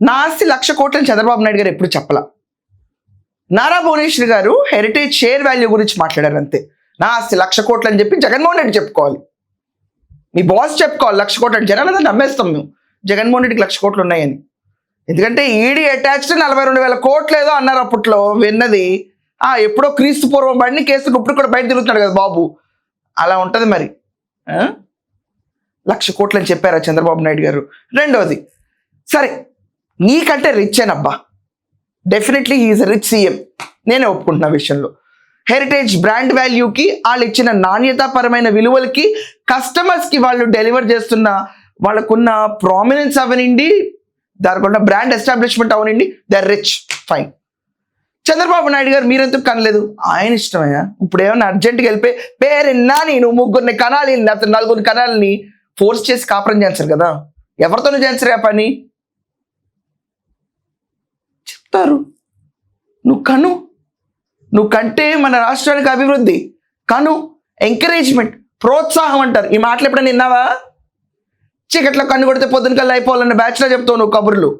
నా ఆస్తి 1,00,000 కోట్లని చంద్రబాబు నాయుడు గారు ఎప్పుడు చెప్పలా. నారా భువనేశ్వర్ గారు హెరిటేజ్ షేర్ వాల్యూ గురించి మాట్లాడారు అంతే. నా ఆస్తి 1,00,000 కోట్లు అని చెప్పి జగన్మోహన్ రెడ్డి చెప్పుకోవాలి, మీ బాస్ చెప్పుకోవాలి 1,00,000 కోట్లు అంటే. జనాలు నమ్మేస్తాం మేము జగన్మోహన్ రెడ్డికి 1,00,000 కోట్లు ఉన్నాయని. ఎందుకంటే ఈడీ అటాచ్డ్ 42,000 కోట్లు ఏదో అన్నారు అప్పట్లో విన్నది. ఎప్పుడో క్రీస్తు పూర్వం బండి కేసుకు ఇప్పుడు కూడా బయట తిరుగుతున్నాడు కదా బాబు, అలా ఉంటుంది మరి. 1,00,000 కోట్లు అని చెప్పారా చంద్రబాబు నాయుడు గారు? రెండవది, సరే నీకంటే రిచ్ అనబ్బా, డెఫినెట్లీ హీఈస్ రిచ్ సీఎం, నేనే ఒప్పుకుంటున్నా విషయంలో. హెరిటేజ్ బ్రాండ్ వాల్యూకి, వాళ్ళు ఇచ్చిన నాణ్యతాపరమైన విలువలకి, కస్టమర్స్కి వాళ్ళు డెలివర్ చేస్తున్న వాళ్ళకున్న ప్రామినెన్స్ అవనండి, దానికున్న బ్రాండ్ ఎస్టాబ్లిష్మెంట్ అవనండి, they are rich, fine. Chandrababu Naidu గారు మీరెందుకు కనలేదు? ఆయన ఇష్టమయ్యా. ఇప్పుడు ఏమన్నా అర్జెంట్గా వెళ్ళిపోయి పేరెన్నా నేను 3 కనాలి లేకపోతే 4 కనాలని ఫోర్స్ చేసి కాపురం చేస్తారు కదా, ఎవరితోనూ చేస్తారు ఆ పని. చెప్తారు నువ్వు కంటే మన రాష్ట్రానికి అభివృద్ధి, కను ఎంకరేజ్మెంట్, ప్రోత్సాహం అంటారు. ఈ మాటలు ఎప్పుడైనా విన్నావా? చీకట్లో కన్ను కొడితే పొద్దున కల్లా అయిపోవాలన్న బ్యాచ్లో చెప్తావు నువ్వు కబుర్లు.